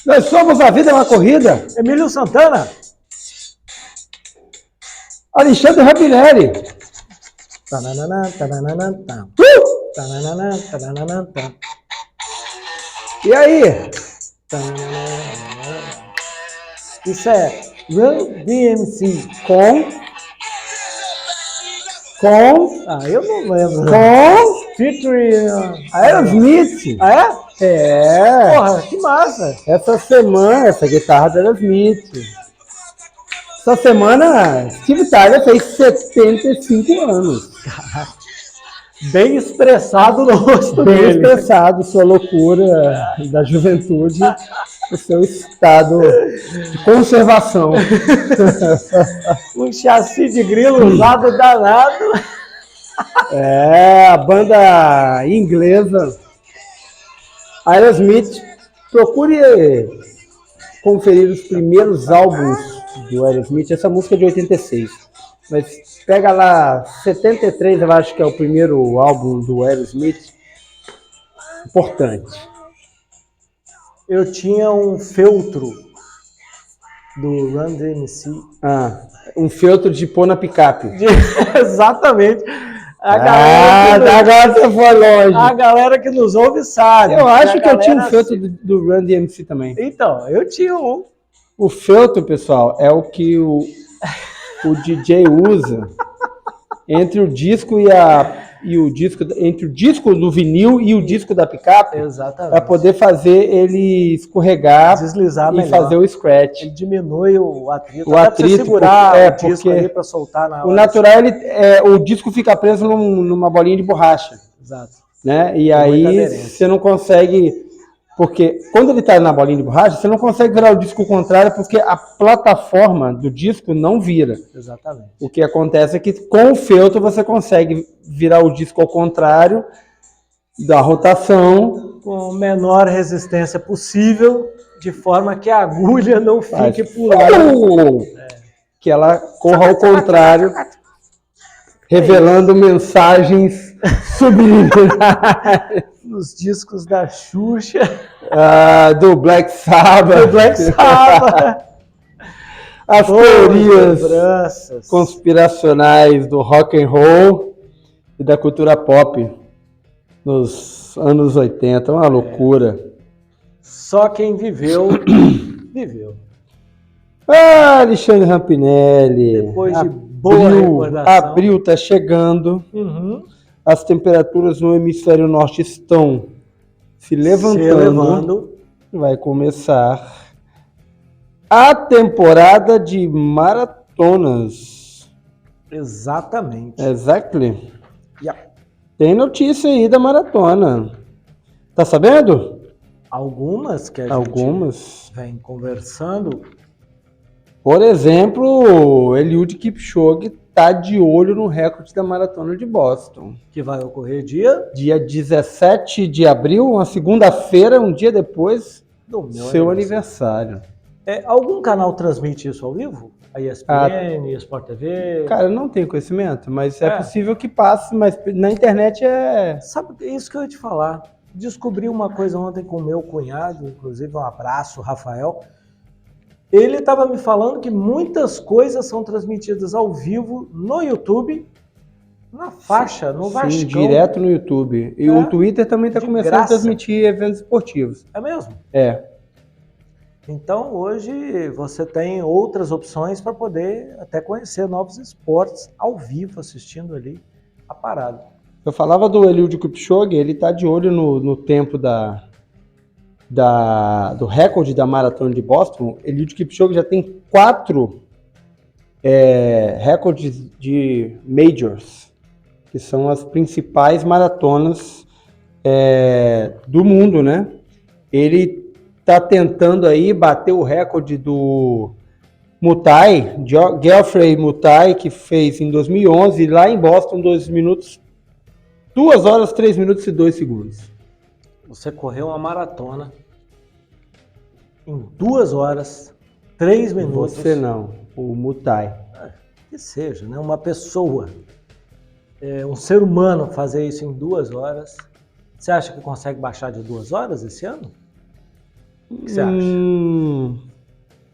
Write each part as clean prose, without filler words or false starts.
Nós somos a vida é uma corrida. Emílio Santana. Alexandre Rapinelli. Tananana, tananana, tam. Tananana, tananana, tam. E aí? Tananana. Isso é Run DMC. Eu não lembro. Featuring Aerosmith. Ah, é? É. Porra, que massa. Essa semana, essa guitarra da Aerosmith. Essa semana, Steve Tyler fez 75 anos. Bem expressado no rosto Bem dele. expressado sua loucura da juventude, o seu estado de conservação. Um chassi de grilo usado danado. É, a banda inglesa Aerosmith. Procure conferir os primeiros álbuns do Aerosmith. Essa música é de 86. Mas pega lá, 73, eu acho que é o primeiro álbum do Aerosmith. Importante. Eu tinha um feltro do Run DMC. Um feltro de pôr na picape. Exatamente. Agora você foi longe. A galera que nos ouve sabe. Eu acho que eu tinha um feltro do Run DMC também. Então, eu tinha um. O feltro, pessoal, é o que o DJ usa entre o disco entre o disco do vinil e o disco da picape. Exatamente. Para poder fazer ele escorregar, deslizar e melhor. Fazer o scratch. Ele diminui o atrito. O atrito, pra você segurar o disco porque ali para soltar na hora. O natural, o disco fica preso numa bolinha de borracha. Exato. Né? E aí você não consegue... Porque quando ele está na bolinha de borracha, você não consegue virar o disco ao contrário, porque a plataforma do disco não vira. Exatamente. O que acontece é que com o feltro você consegue virar o disco ao contrário da rotação. Com a menor resistência possível, de forma que a agulha não fique pulando. Que ela corra ao contrário, revelando mensagens subliminares. Nos discos da Xuxa. Do Black Sabbath. As teorias conspiracionais do rock and roll e da cultura pop nos anos 80. Uma loucura. Só quem viveu, viveu. Alexandre Rapinelli. Depois de boa recordação. Abril está chegando. As temperaturas no hemisfério norte estão se levantando. Vai começar a temporada de maratonas. Exatamente. Exactly. Yeah. Tem notícia aí da maratona. Tá sabendo? Algumas que a gente vem conversando. Por exemplo, Eliud Kipchoge está de olho no recorde da Maratona de Boston. Que vai ocorrer dia 17 de abril, uma segunda-feira, um dia depois do meu seu aniversário. Algum canal transmite isso ao vivo? A ESPN, Sport TV? Cara, eu não tenho conhecimento, mas é possível que passe, mas na internet é... Sabe, é isso que eu ia te falar. Descobri uma coisa ontem com o meu cunhado, inclusive um abraço, Rafael. Ele estava me falando que muitas coisas são transmitidas ao vivo no YouTube, na faixa, no Vascão. Sim, direto no YouTube. E o Twitter também está começando a transmitir eventos esportivos. É mesmo? É. Então, hoje você tem outras opções para poder até conhecer novos esportes ao vivo, assistindo ali a parada. Eu falava do Eliud Kipchoge, ele está de olho no tempo do recorde da Maratona de Boston. Eliud Kipchoge já tem 4 recordes de majors, que são as principais maratonas do mundo, né? Ele está tentando aí bater o recorde do Mutai, Geoffrey Mutai, que fez em 2011, lá em Boston, 2 horas, 3 minutos e 2 segundos. Você correu uma maratona em 2 horas, 3 minutos. Você não, o Mutai. Que seja, né? Uma pessoa, um ser humano fazer isso em 2 horas. Você acha que consegue baixar de 2 horas esse ano? O que você acha?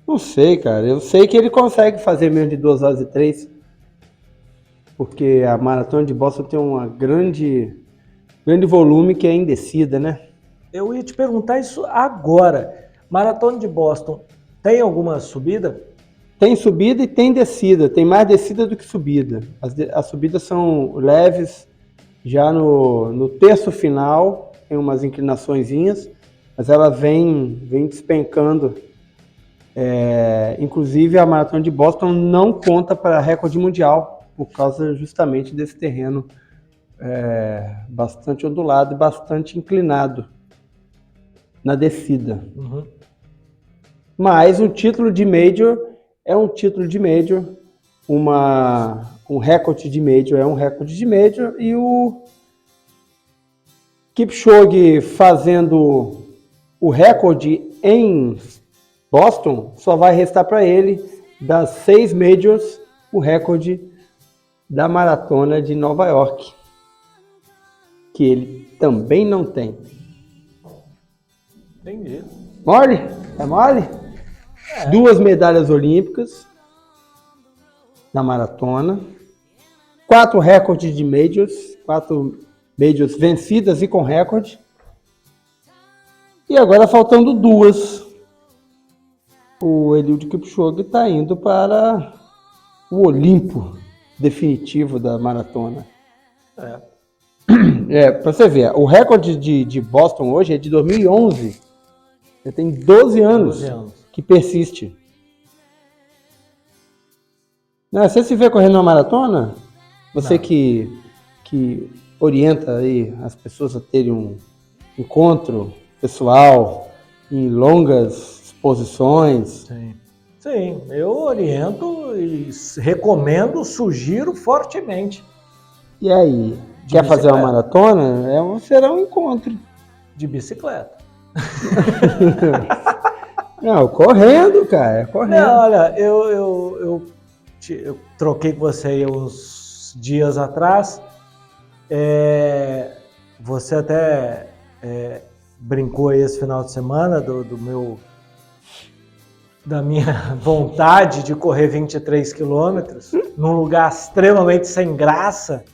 Não sei, cara. Eu sei que ele consegue fazer menos de 2 horas e 3, porque a maratona de Boston tem uma grande volume que é em descida, né? Eu ia te perguntar isso agora. Maratona de Boston tem alguma subida? Tem subida e tem descida. Tem mais descida do que subida. As subidas são leves. Já no terço final, tem umas inclinaçõezinhas, mas ela vem despencando. Inclusive, a Maratona de Boston não conta para recorde mundial, por causa justamente desse terreno bastante ondulado e bastante inclinado na descida. Uhum. Mas o título de Major é um título de Major, um recorde de Major é um recorde de Major, e o Kipchoge fazendo o recorde em Boston, só vai restar para ele, das 6 Majors, o recorde da Maratona de Nova York, que ele também não tem. Entendi. Mole? É mole? 2 medalhas olímpicas na maratona, 4 recordes de Majors, 4 Majors vencidas e com recorde, e agora faltando 2. O Eliud Kipchoge está indo para o Olimpo definitivo da maratona. Para você ver, o recorde de Boston hoje é de 2011. Já tem 12 anos que persiste. Você se vê correndo uma maratona? Você que orienta aí as pessoas a terem um encontro pessoal em longas exposições. Sim, eu oriento e recomendo, sugiro fortemente. E aí, quer fazer uma maratona? Será um encontro. De bicicleta. Não, correndo, cara, correndo. Não, olha, eu troquei com você aí uns dias atrás. Você até brincou aí esse final de semana da minha vontade de correr 23 quilômetros num lugar extremamente sem graça,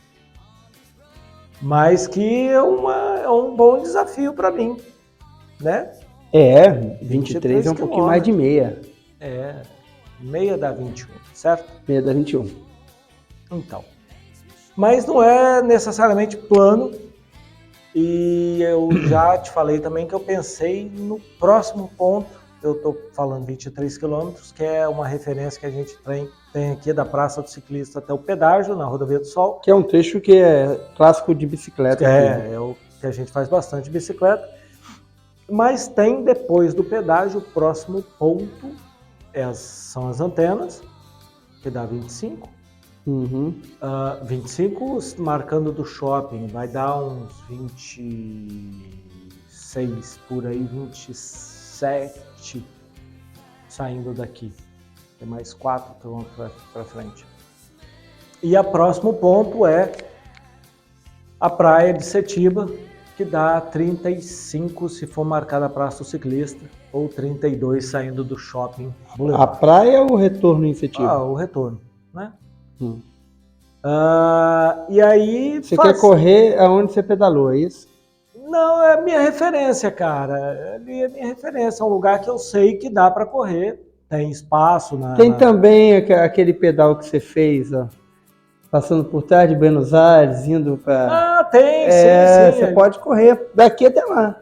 mas que é um bom desafio para mim, né? 23 é um pouquinho mais de meia. Meia dá 21, certo? Meia dá 21. Então, mas não é necessariamente plano, e eu já te falei também que eu pensei no próximo ponto. Eu estou falando 23 quilômetros, que é uma referência que a gente tem aqui da Praça do Ciclista até o pedágio, na Rodovia do Sol. Que é um trecho que é clássico de bicicleta. É o que a gente faz bastante de bicicleta. Mas tem, depois do pedágio, o próximo ponto são as antenas, que dá 25. 25 marcando do shopping, vai dar uns 26 por aí, 27 saindo daqui. Tem mais 4 quilômetros para frente. E o próximo ponto é a praia de Setiba, que dá 35 se for marcada a Praça do Ciclista, ou 32 saindo do shopping Boulevard. A praia ou o retorno em Setiba? O retorno, né? E aí... Você quer correr aonde você pedalou, é isso? Não, é a minha referência, cara. Ali é a minha referência. É um lugar que eu sei que dá para correr. Tem espaço Tem também aquele pedal que você fez, ó, passando por trás de Buenos Aires, indo para... tem, sim. Você pode correr daqui até lá.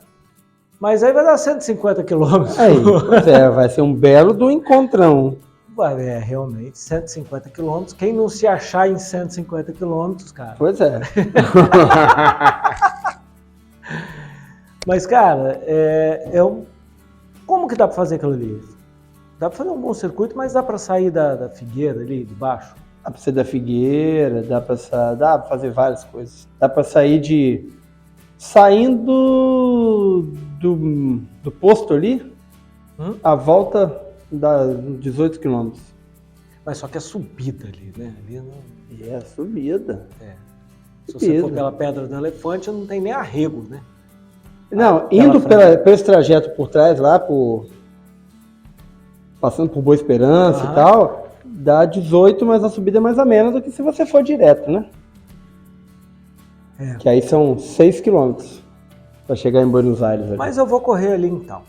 Mas aí vai dar 150 quilômetros. Vai ser um belo do encontrão. Realmente, 150 quilômetros. Quem não se achar em 150 quilômetros, cara? Pois é. Mas, cara, como que dá para fazer aquilo ali? Dá para fazer um bom circuito, mas dá para sair da Figueira ali, de baixo? Dá para sair da Figueira, dá para fazer várias coisas. Dá para sair saindo do posto ali, a volta dá 18 quilômetros. Mas só que é subida ali, né? Ali não... subida. Se você for pela Pedra do Elefante, não tem nem arrego, né? Não, indo pelo esse trajeto por trás lá, passando por Boa Esperança e tal, dá 18, mas a subida é mais amena do que se você for direto, né? Que aí são 6 quilômetros para chegar em Buenos Aires. Ali. Mas eu vou correr ali então.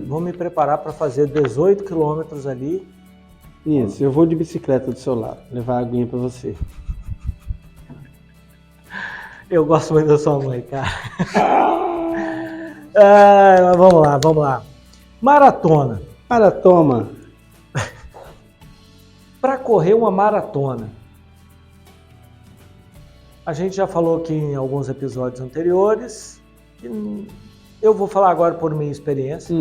Vou me preparar para fazer 18 quilômetros ali. Isso, eu vou de bicicleta do seu lado, levar a aguinha para você. Eu gosto muito da sua mãe, cara. Mas vamos lá. Maratona. Maratona. Para correr uma maratona, a gente já falou aqui em alguns episódios anteriores, eu vou falar agora por minha experiência.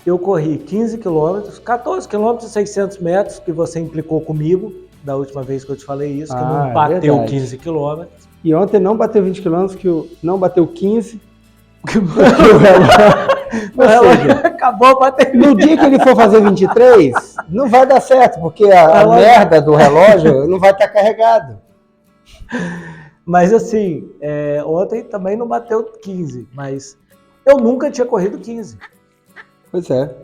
Eu corri 15 quilômetros, 14 quilômetros e 600 metros, que você implicou comigo da última vez que eu te falei isso, que não bateu verdade. 15 quilômetros. E ontem não bateu 20 quilômetros, não bateu 15. O relógio acabou batendo. No dia que ele for fazer 23, não vai dar certo, porque a merda do relógio não vai estar carregado. Mas assim, ontem também não bateu 15, mas eu nunca tinha corrido 15. Pois é.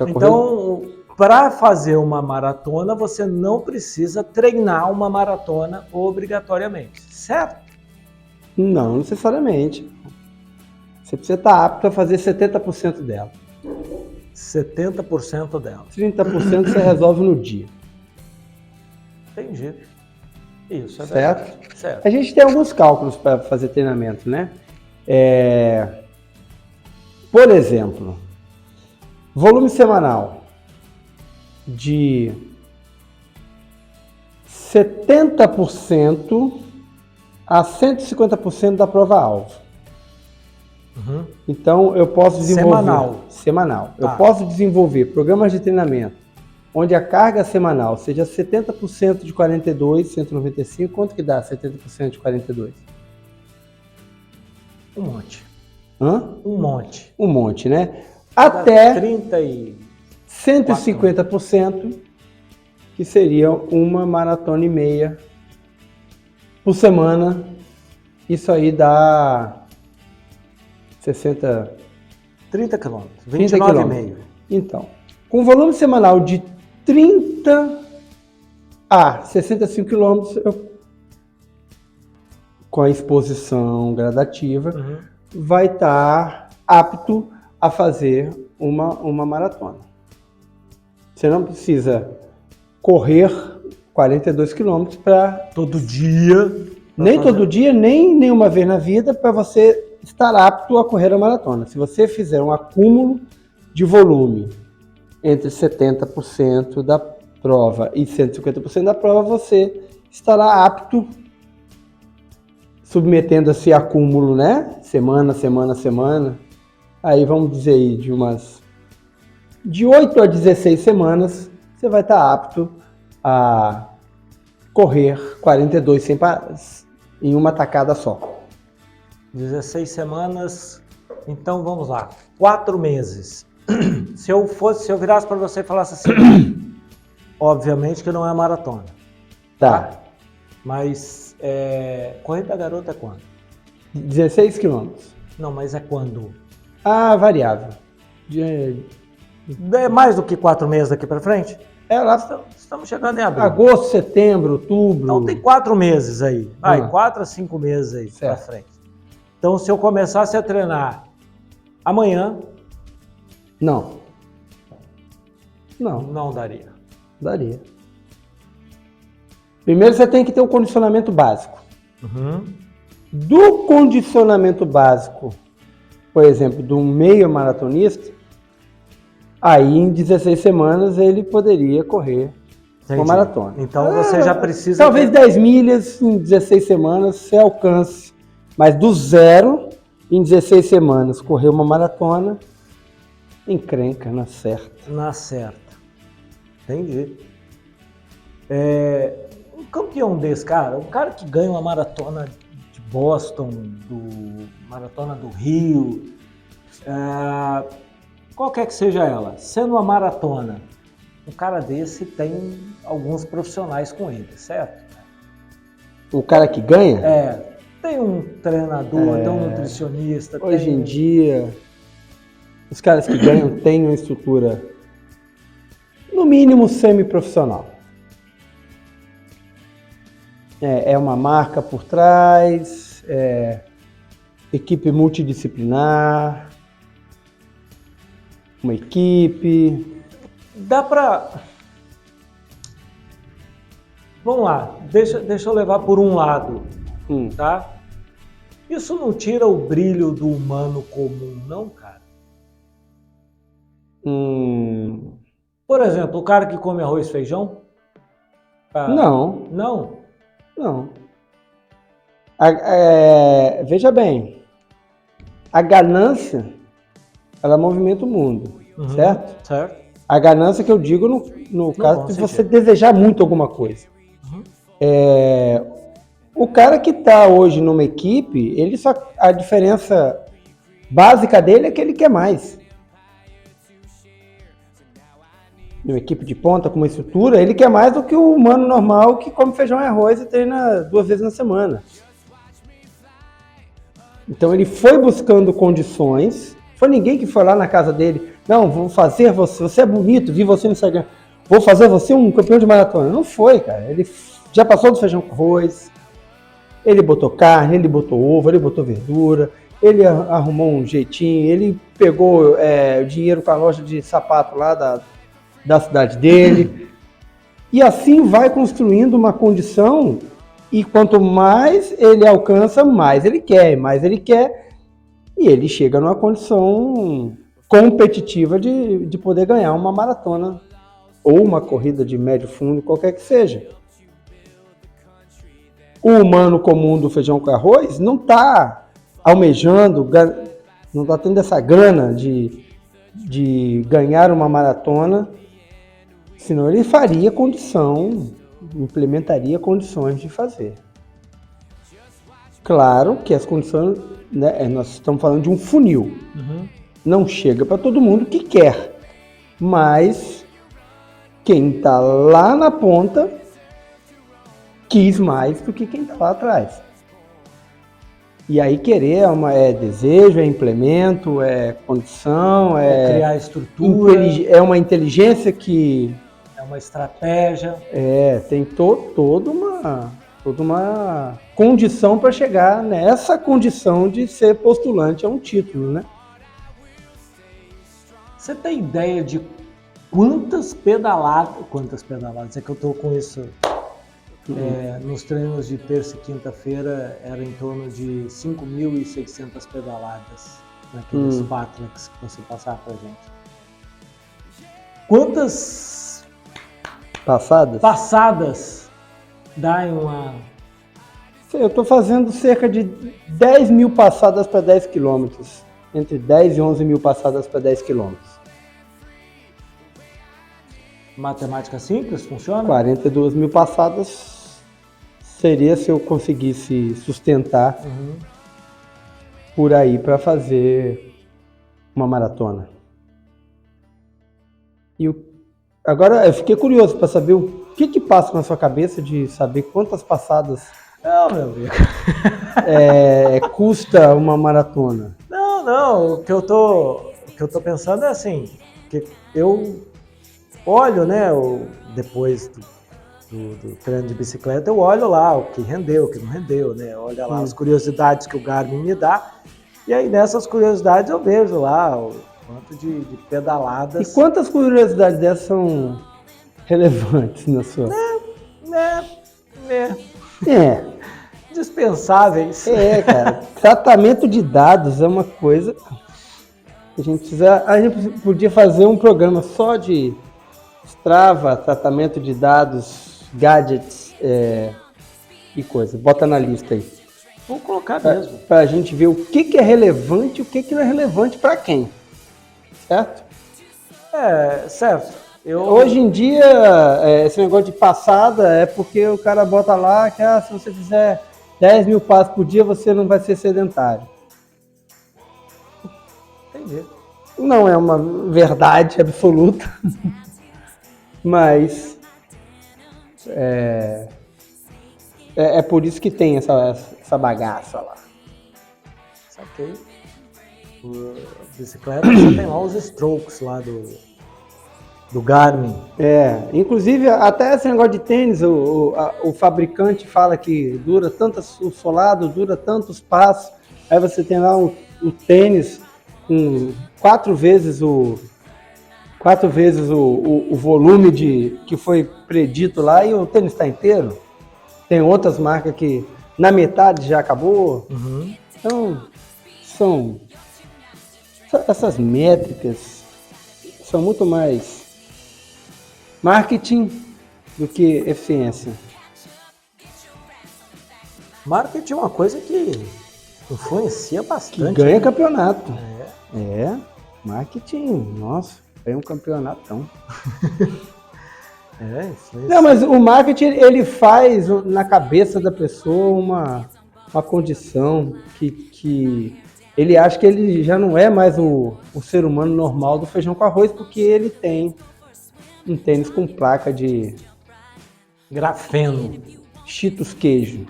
Então, para fazer uma maratona, você não precisa treinar uma maratona obrigatoriamente, certo? Não necessariamente. Você precisa estar apto a fazer 70% dela. 70% dela. 30% você resolve no dia. Entendi. Isso, é certo? Verdade. Certo. A gente tem alguns cálculos para fazer treinamento, né? Por exemplo, volume semanal de 70% a 150% da prova-alvo. Então, eu posso desenvolver... Semanal. Eu posso desenvolver programas de treinamento onde a carga semanal seja 70% de 42, 195. Quanto que dá 70% de 42? Um monte. Hã? Um monte. Um monte, né? Até 150%, que seria uma maratona e meia por semana. Isso aí dá 30 quilômetros, 29,5. Então, com volume semanal de 30 a 65 quilômetros, com a exposição gradativa, vai estar apto a fazer uma maratona. Você não precisa correr 42 quilômetros para... Todo dia. Nem todo dia, nem nenhuma vez na vida, para você estar apto a correr a maratona. Se você fizer um acúmulo de volume entre 70% da prova e 150% da prova, você estará apto, submetendo esse acúmulo, né? Semana. Aí vamos dizer aí, de 8 a 16 semanas, você vai estar apto a correr 42 em uma tacada só. 16 semanas, então vamos lá, 4 meses. Se eu virasse para você e falasse assim, obviamente que não é maratona. Tá. Mas Corrida da Garota é quando? 16 quilômetros. Não, mas é quando? Variável. É mais do que 4 meses daqui para frente? Lá estamos chegando em abril. Agosto, setembro, outubro. Então tem 4 meses aí. 4 a 5 meses aí para frente. Então, se eu começasse a treinar amanhã... Não daria. Daria. Primeiro você tem que ter um condicionamento básico. Do condicionamento básico, por exemplo, de um meio maratonista, aí em 16 semanas ele poderia correr uma maratona. Então você já precisa... Talvez 10 milhas em 16 semanas você alcance. Mas do zero, em 16 semanas, correr uma maratona, encrenca, na certa. Na certa. Entendi. Um campeão desse, cara, um cara que ganha uma maratona de Boston, maratona do Rio, qualquer que seja ela, sendo uma maratona, um cara desse tem alguns profissionais com ele, certo? O cara que ganha? Tem um treinador, tem um nutricionista. Hoje em dia, os caras que ganham têm uma estrutura, no mínimo, semi-profissional. É uma marca por trás, equipe multidisciplinar, uma equipe. Dá pra... Vamos lá, deixa eu levar por um lado, tá? Isso não tira o brilho do humano comum, não, cara? Por exemplo, o cara que come arroz e feijão? Não. Não? Não. Veja bem, a ganância, ela movimenta o mundo, certo? Certo. A ganância que eu digo no caso de você desejar muito alguma coisa. O cara que está hoje numa equipe, a diferença básica dele é que ele quer mais. Uma equipe de ponta com uma estrutura, ele quer mais do que o humano normal que come feijão e arroz e treina 2 vezes na semana. Então ele foi buscando condições, foi ninguém que foi lá na casa dele, não, vou fazer você é bonito, vi você no Instagram, vou fazer você um campeão de maratona. Não foi, cara, ele já passou do feijão com arroz, ele botou carne, ele botou ovo, ele botou verdura, ele arrumou um jeitinho, ele pegou o dinheiro com a loja de sapato lá da cidade dele, e assim vai construindo uma condição, e quanto mais ele alcança, mais ele quer, e ele chega numa condição competitiva de poder ganhar uma maratona, ou uma corrida de médio fundo, qualquer que seja. O humano comum do feijão com arroz não está almejando, não está tendo essa grana de ganhar uma maratona, senão ele faria implementaria condições de fazer. Claro que as condições, né, nós estamos falando de um funil. Não chega para todo mundo que quer, mas quem está lá na ponta quis mais do que quem está lá atrás. E aí querer é desejo, é implemento, é condição, é criar estrutura, é uma inteligência que... é uma estratégia. Tem toda uma condição para chegar nessa condição de ser postulante a um título, né? Você tem ideia de quantas pedaladas, é que eu tô com isso... nos treinos de terça e quinta-feira era em torno de 5.600 pedaladas naqueles Patrix que você passava pra gente. Quantas passadas dá em uma... Eu estou fazendo cerca de 10 mil passadas para 10 quilômetros. Entre 10 e 11 mil passadas para 10 quilômetros. Matemática simples, funciona? 42 mil passadas seria se eu conseguisse sustentar por aí para fazer uma maratona. Agora eu fiquei curioso para saber o que passa na sua cabeça de saber quantas passadas Não, meu amigo. custa uma maratona. Não, o que eu tô pensando é assim, que eu olho, né, depois do treino de bicicleta, eu olho lá o que rendeu, o que não rendeu, né? Olha lá as curiosidades que o Garmin me dá. E aí nessas curiosidades eu vejo lá o quanto de pedaladas. E quantas curiosidades dessas são relevantes na sua? Dispensáveis. Cara. Tratamento de dados é uma coisa que a gente podia fazer um programa só de Strava, tratamento de dados, gadgets e coisa. Bota na lista aí. Vou colocar mesmo. Para a gente ver o que é relevante e o que não é relevante para quem. Certo? Certo. Hoje em dia, esse negócio de passada é porque o cara bota lá que se você fizer 10 mil passos por dia, você não vai ser sedentário. Entendi. Não é uma verdade absoluta, mas É por isso que tem essa bagaça lá. Saquei. A bicicleta você tem lá os strokes lá do Garmin. Inclusive até esse negócio de tênis, o fabricante fala que dura o solado dura tantos passos, aí você tem lá o tênis com 4 vezes o volume que foi predito lá e o tênis está inteiro. Tem outras marcas que na metade já acabou. Uhum. Então, essas métricas são muito mais marketing do que eficiência. Marketing é uma coisa que influencia bastante. Que ganha campeonato. Marketing, nossa, é um campeonatão. Influencia. Não, mas o marketing, ele faz na cabeça da pessoa uma condição que ele acha que ele já não é mais o ser humano normal do feijão com arroz, porque ele tem um tênis com placa de grafeno, Cheetos queijo,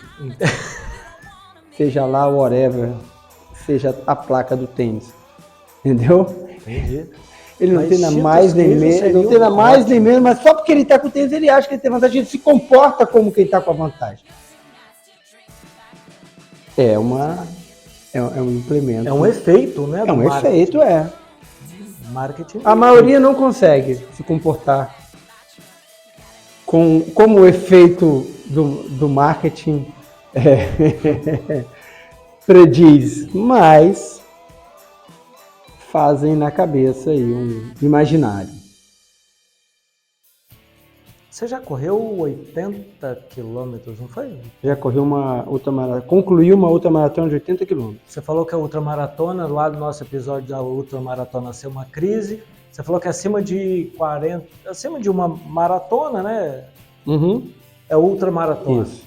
seja lá whatever, seja a placa do tênis, entendeu? Entendi. Ele não tem nada mais nem menos, não tem nada mais nem menos, mas só porque ele está com o tênis, ele acha que ele tem vantagem, ele se comporta como quem está com a vantagem. É um implemento. É um efeito, né? É um efeito, Marketing. A maioria não consegue se comportar como o efeito do marketing prediz, mas fazem na cabeça aí um imaginário. Você já correu 80 quilômetros, não foi? Já correu concluiu uma ultramaratona de 80 quilômetros. Você falou que a ultramaratona, lá no nosso episódio da ultramaratona ser uma crise, você falou que acima de uma maratona, né? Uhum. É ultramaratona. Isso.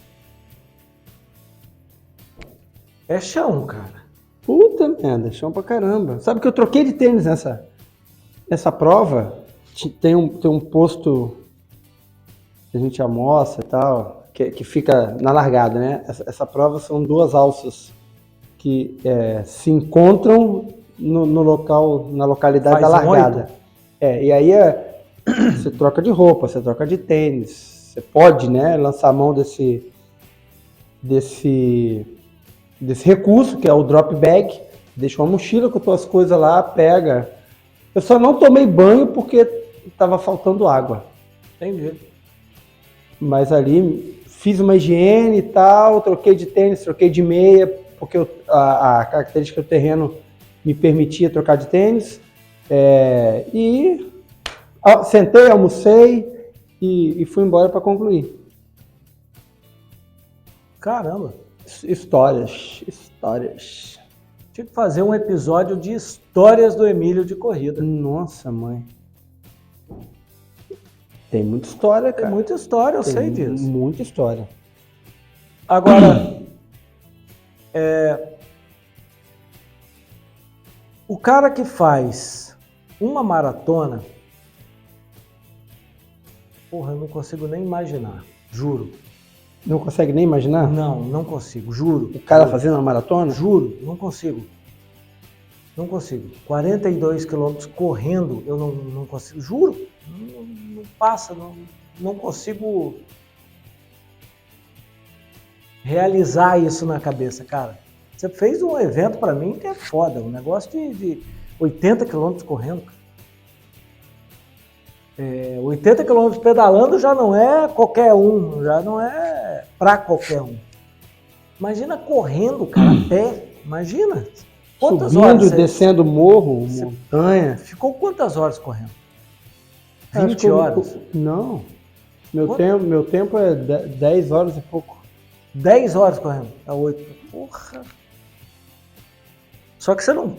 É chão, cara. Puta merda, chão pra caramba. Sabe que eu troquei de tênis nessa prova? Tem um posto que a gente almoça e tal, que fica na largada, né? Essa prova são 2 alças que se encontram no local, na localidade da largada. E aí você troca de roupa, você troca de tênis, você pode, né, lançar a mão desse recurso, que é o drop bag, deixa uma mochila com as tuas coisas lá, pega. Eu só não tomei banho porque estava faltando água. Entendi. Mas ali fiz uma higiene e tal, troquei de tênis, troquei de meia, porque a característica do terreno me permitia trocar de tênis. Sentei, almocei e fui embora para concluir. Caramba. Histórias. Tinha que fazer um episódio de histórias do Emílio de corrida. Nossa, mãe. Tem muita história, cara. Tem muita história, eu sei disso. Muita história. Agora, o cara que faz uma maratona, porra, eu não consigo nem imaginar, juro. Não consegue nem imaginar? Não consigo, juro. O cara fazendo uma maratona? Juro, não consigo. Não consigo. 42 quilômetros correndo, eu não consigo, juro. Não passa, não consigo realizar isso na cabeça, cara. Você fez um evento pra mim que é foda, um negócio de 80 quilômetros correndo. 80 quilômetros pedalando já não é qualquer um, já não é pra qualquer um. Imagina correndo, cara, a pé, imagina. Quantas Subindo, horas? descendo morro, montanha. Ficou quantas horas correndo? Acho 20 que horas? Não. Meu tempo é 10 horas e pouco. 10 horas correndo? É 8. Porra. Só que você não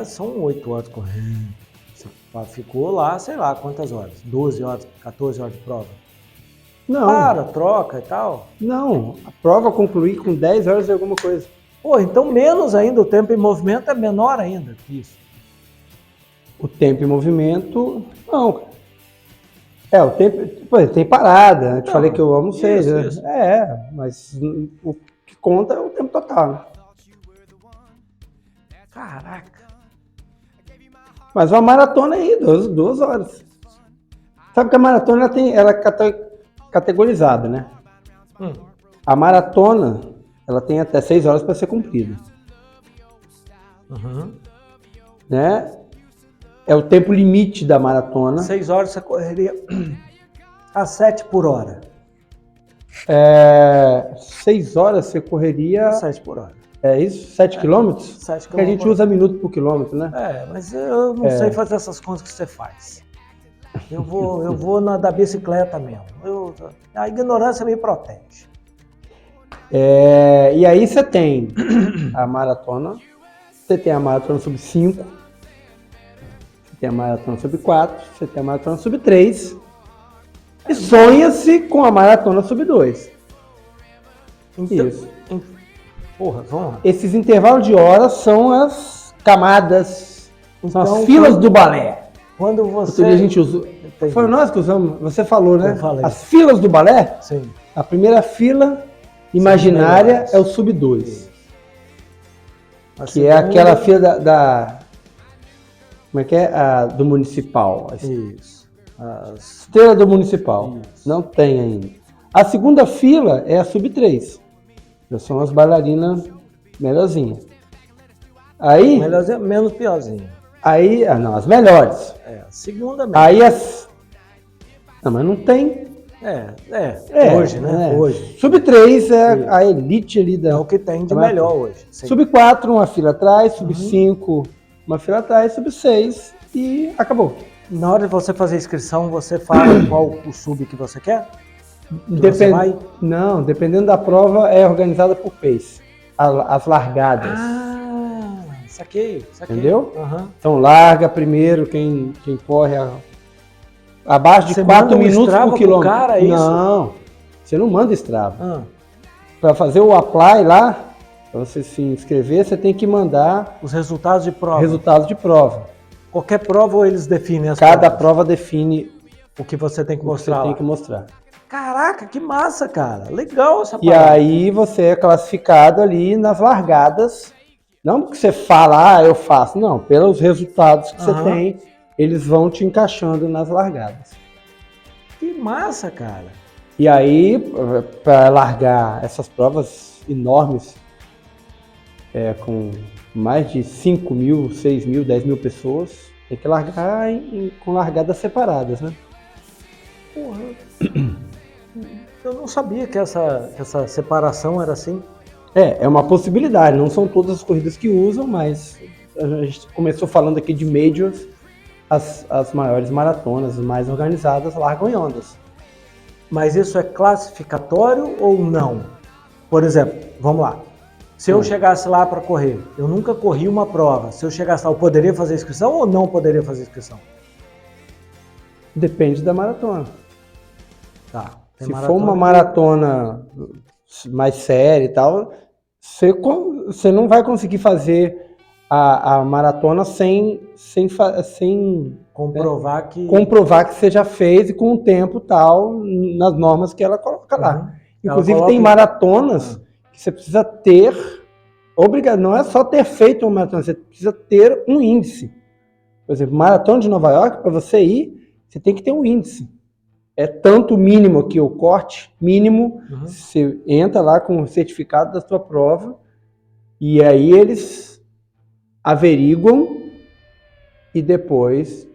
são 8 horas correndo. Você ficou lá, sei lá, quantas horas? 12 horas, 14 horas de prova? Não. Troca e tal? Não. A prova concluí com 10 horas e alguma coisa. Pô, então menos ainda, o tempo em movimento é menor ainda que isso. O tempo em movimento, não, cara. O tempo, pô, tem parada, eu te falei que eu almocei, isso, né? isso. Mas o que conta é o tempo total, né? Caraca. Mas uma maratona aí, 2 horas. Sabe que a maratona ela é categorizada, né? A maratona, ela tem até 6 horas para ser cumprida. Né? É o tempo limite da maratona. 6 horas você correria a 7 por hora. 6 horas você correria... A 7 por hora. É isso? 7 quilômetros? 7 Porque a gente usa minuto por quilômetro, né? Mas eu não sei fazer essas contas que você faz. Eu vou da bicicleta mesmo. A ignorância me protege. E aí você tem a maratona, você tem a maratona sub 5, você tem a maratona sub 4, você tem a maratona sub 3 e sonha-se com a maratona sub 2. Então, Isso. Porra, vamos lá. Esses intervalos de horas são as camadas, são as filas do balé. Quando você... Outro dia a gente usou... Foi nós que usamos, você falou, né? Eu falei. As filas do balé? Sim. A primeira fila imaginária é o sub 2. Que é aquela fila como é que é? Do municipal. Isso. Esteira do municipal. Isso. Não tem ainda. A segunda fila é a sub 3. Já são as bailarinas melhorzinhas. Aí... Melhorzinha, menos piorzinha. Aí... as melhores. A segunda mesmo. Aí as... Não, mas não tem... Hoje, né? Hoje. Sub 3 é a elite ali da... É o que tem de melhor hoje. Sim. Sub 4, uma fila atrás. Sub 5, uma fila atrás. Sub 6 e acabou. Na hora de você fazer a inscrição, você fala qual o sub que você quer? Não, dependendo da prova, é organizada por pace. As largadas. Saquei. Entendeu? Então larga primeiro quem corre abaixo de 4 minutos por quilômetro. Cara, isso? Não, você não manda Strava. Para fazer o apply lá, para você se inscrever, você tem que mandar os resultados de prova. Qualquer prova ou eles definem as Cada prova define o que você tem que mostrar. Caraca, que massa, cara. Legal essa parada. E aí você é classificado ali nas largadas. Não porque você fala, eu faço. Não, pelos resultados que você tem, eles vão te encaixando nas largadas. Que massa, cara. E aí, para largar essas provas enormes, com mais de 5 mil, 6 mil, 10 mil pessoas, tem que largar com largadas separadas, né? Porra. Eu não sabia que essa separação era assim. É uma possibilidade, não são todas as corridas que usam, mas a gente começou falando aqui de majors, as maiores maratonas, as mais organizadas, largam em ondas. Mas isso é classificatório ou não? Por exemplo, vamos lá. Se eu chegasse lá para correr, eu nunca corri uma prova. Se eu chegasse lá, eu poderia fazer inscrição ou não poderia fazer inscrição? Depende da maratona. Tá. Se for uma maratona mais séria e tal, você não vai conseguir fazer a maratona sem comprovar que você já fez e com o tempo tal, nas normas que ela coloca lá. Inclusive tem maratonas que você precisa ter, não é só ter feito uma maratona, você precisa ter um índice. Por exemplo, maratona de Nova York, para você ir, você tem que ter um índice. É tanto mínimo aqui, o corte mínimo, você entra lá com o certificado da sua prova e aí eles averiguam e depois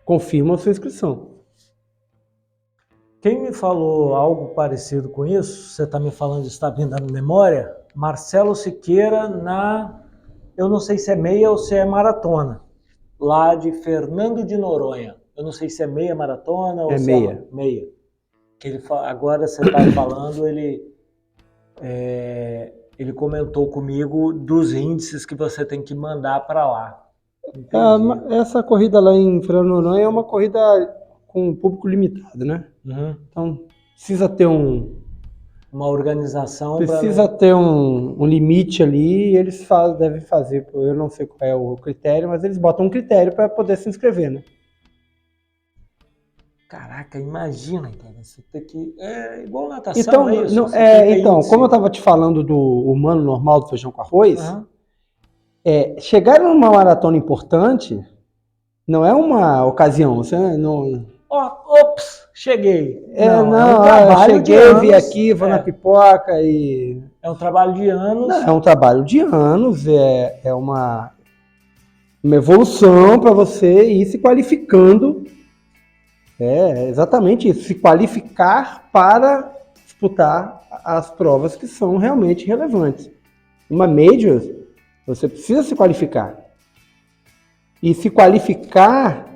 confirmam a sua inscrição. Quem me falou algo parecido com isso, você está me falando de estar vindo na memória, Marcelo Siqueira eu não sei se é meia ou se é maratona, lá de Fernando de Noronha. Eu não sei se é meia maratona ou se meia. É meia. Que agora você está falando, ele comentou comigo dos índices que você tem que mandar para lá. Essa corrida lá em Fernando de Noronha é uma corrida com público limitado, né? Então precisa ter uma organização. Precisa ter um limite ali e eles devem fazer. Eu não sei qual é o critério, mas eles botam um critério para poder se inscrever, né? Caraca, imagina, cara, você ter que... É igual natação, Então, é isso? não, Você tem que ir então de como eu cima. estava te falando do humano normal do feijão com arroz, Aham. chegar numa maratona importante não é uma ocasião. Você não, Ops, cheguei. Não, é um não, eu trabalho de cheguei, vim anos. aqui, vou na pipoca e... É um trabalho de Não, anos. é um trabalho de anos, é uma evolução para você ir se qualificando. É exatamente isso, se qualificar para disputar as provas que são realmente relevantes. Uma Major, você precisa se qualificar. E se qualificar,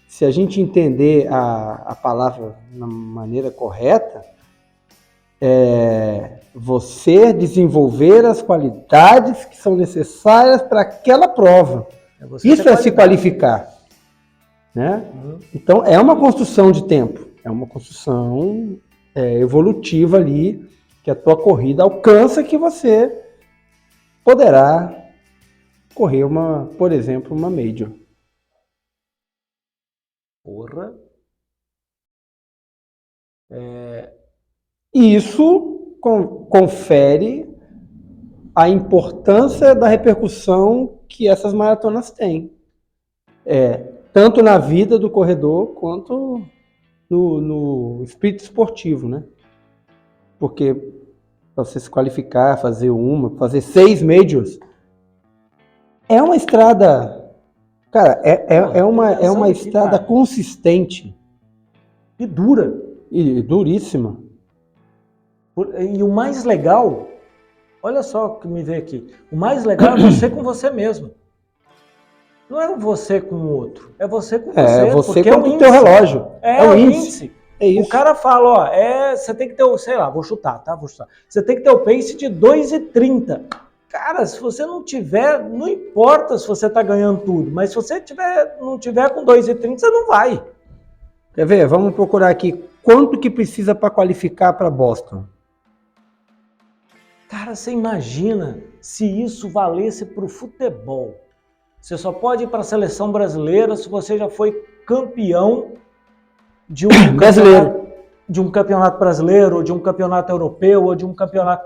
se a gente entender a palavra na maneira correta, é você desenvolver as qualidades que são necessárias para aquela prova. Isso é se qualificar. Né? Então, é uma construção de tempo, é uma construção evolutiva ali, que a tua corrida alcança que você poderá correr, por exemplo, uma Major. Porra. Isso confere a importância da repercussão que essas maratonas têm. Tanto na vida do corredor, quanto no espírito esportivo, né? Porque para você se qualificar, fazer 6 majors, é uma estrada, cara, é uma estrada consistente. E dura. E duríssima. E o mais legal, olha só o que me veio aqui, o mais legal é você com você mesmo. Não é você com o outro, é você com você. É você com o teu relógio. É o índice. É isso. O cara fala, você tem que ter, sei lá, vou chutar, tá? Você tem que ter o pace de 2,30. Cara, se você não tiver, não importa se você tá ganhando tudo, mas se você não tiver com 2,30, você não vai. Quer ver? Vamos procurar aqui quanto que precisa para qualificar para Boston. Cara, você imagina se isso valesse para o futebol. Você só pode ir para a seleção brasileira se você já foi campeão de um brasileiro. De um campeonato brasileiro, ou de um campeonato europeu, ou de um campeonato...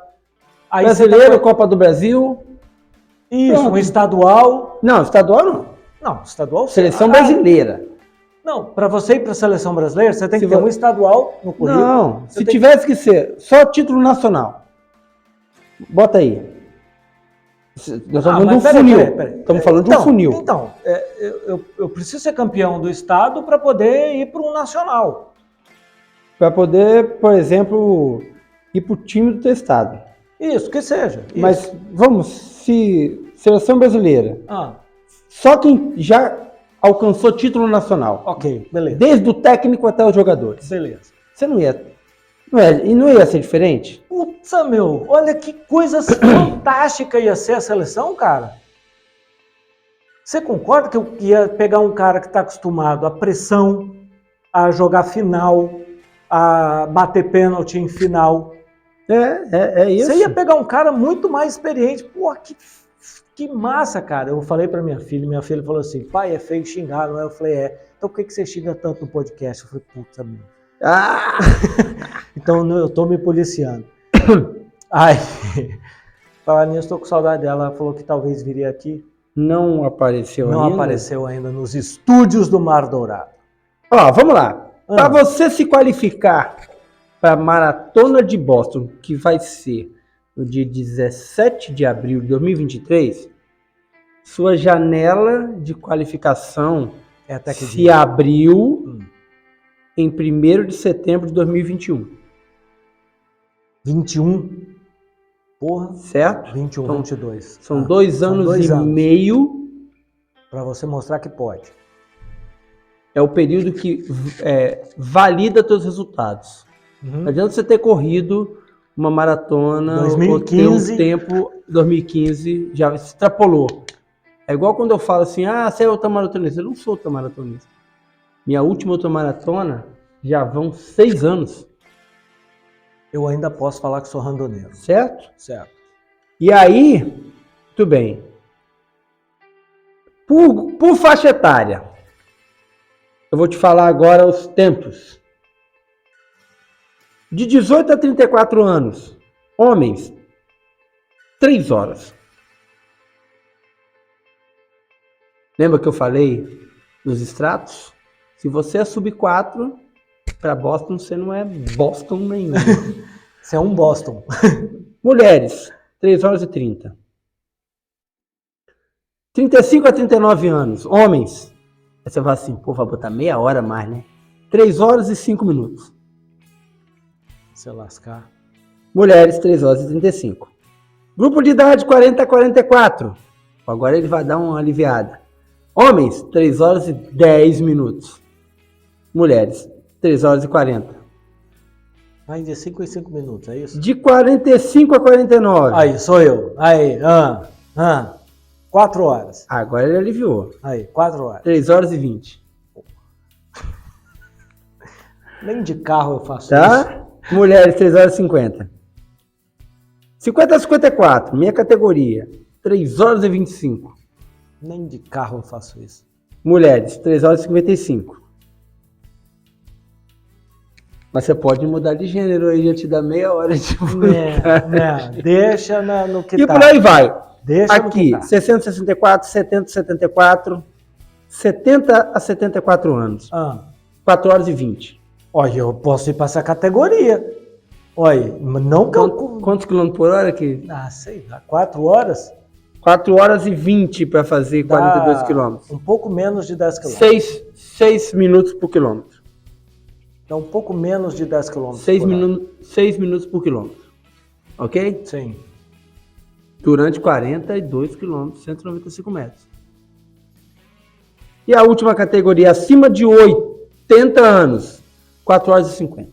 Aí brasileiro, Copa do Brasil. Isso, pronto. Um estadual. Não, estadual não. Não, estadual... Seleção brasileira. Não, para você ir para a seleção brasileira, você tem que ter um estadual no currículo. Não, se tivesse que ser só título nacional. Bota aí. Nós estamos falando de um funil. Estamos falando de um funil. Então, eu preciso ser campeão do estado para poder ir para um nacional. Para poder, por exemplo, ir para o time do teu estado. Isso, que seja. Mas vamos, se seleção brasileira, só quem já alcançou título nacional. Ok, beleza. Desde o técnico até os jogadores. Beleza. Você não ia ser diferente? Putz, meu, olha que coisa fantástica ia ser a seleção, cara. Você concorda que eu ia pegar um cara que está acostumado à pressão, a jogar final, a bater pênalti em final? É isso. Você ia pegar um cara muito mais experiente. Pô, que massa, cara. Eu falei para minha filha falou assim, pai, é feio xingar, não é? Eu falei, então por que você xinga tanto no podcast? Eu falei, putz, meu. Então eu tô me policiando. Ai, falar nisso, tô com saudade dela. Ela falou que talvez viria aqui. Não apareceu ainda. Não apareceu ainda nos estúdios do Mar Dourado. Ó, vamos lá. Para você se qualificar para a Maratona de Boston, que vai ser no dia 17 de abril de 2023, sua janela de qualificação se abriu em 1º de setembro de 2021. 21? Porra. Certo? 21, então, 22. São 2 anos e meio. Para você mostrar que pode. É o período que valida teus resultados. Não adianta você ter corrido uma maratona 2015. ou ter um tempo 2015 já se extrapolou. É igual quando eu falo assim, você é ultramaratonista. Eu não sou ultramaratonista. Minha última ultramaratona já vão 6 anos. Eu ainda posso falar que sou randoneiro. Certo? Certo. E aí, tudo bem. Por faixa etária, Eu vou te falar agora os tempos. De 18 a 34 anos, homens, 3 horas. Lembra que eu falei dos extratos? Se você é sub 4, para Boston você não é Boston nenhum. Você é um Boston. Mulheres, 3 horas e 30. 35 a 39 anos, homens. Aí você fala assim, pô, vai botar meia hora mais, né? 3 horas e 5 minutos. Se lascar. Mulheres, 3 horas e 35. Grupo de idade 40 a 44. Agora ele vai dar uma aliviada. Homens, 3 horas e 10 minutos. Mulheres, 3 horas e 40. Vai de 5 em 5 minutos, é isso? De 45 a 49. Aí, sou eu. Aí, 4 horas. Agora ele aliviou. Aí, 4 horas. 3 horas e 20. Nem de carro eu faço isso. Tá? Mulheres, 3 horas e 50. 50 a 54, minha categoria. 3 horas e 25. Nem de carro eu faço isso. Mulheres, 3 horas e 55. Mas você pode mudar de gênero aí, já te dá meia hora de Deixa no que e tá. por aí vai. Deixa no Aqui, que tá. 60 a 64, 70 a 74, 70 a 74 anos. 4 horas e 20. Olha, eu posso ir para essa categoria. Olha, não que eu... Quantos quilômetros por hora aqui? sei lá, 4 horas? 4 horas e 20 para fazer 42 quilômetros. Um pouco menos de 10 quilômetros. 6 minutos por quilômetro. É um pouco menos de 10 quilômetros. 6 minutos por quilômetro. Ok? Sim. Durante 42 quilômetros, 195 metros. E a última categoria, acima de 80 anos, 4 horas e 50.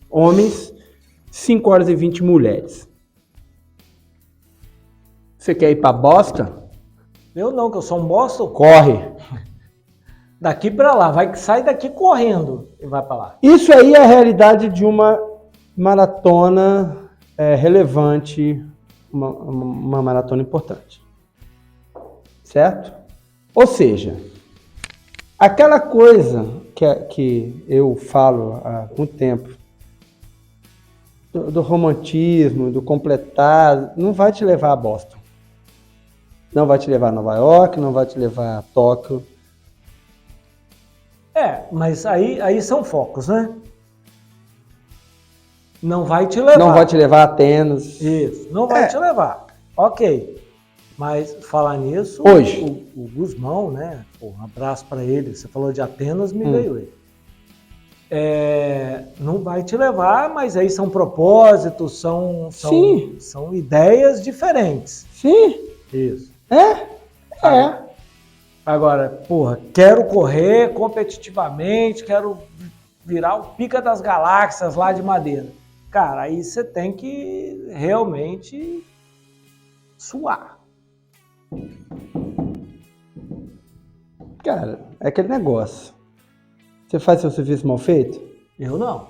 Homens, 5 horas e 20 mulheres. Você quer ir para Boston? Eu não, que eu sou um Boston. Corre. Daqui para lá, sai daqui correndo e vai para lá. Isso aí é a realidade de uma maratona relevante, uma maratona importante. Certo? Ou seja, aquela coisa que eu falo há muito tempo, do romantismo, do completar, não vai te levar a Boston. Não vai te levar a Nova York, não vai te levar a Tóquio. Mas aí são focos, né? Não vai te levar. Não vai te levar a Atenas. Isso, não vai te levar. Ok. Mas falar nisso, hoje, o Guzmão, né? Pô, um abraço para ele. Você falou de Atenas, me veio ele. Não vai te levar, mas aí são propósitos, são ideias diferentes. Sim. Isso. Agora, porra, quero correr competitivamente, quero virar o pica das galáxias lá de Madeira. Cara, aí você tem que realmente suar. Cara, é aquele negócio. Você faz seu serviço mal feito? Eu não.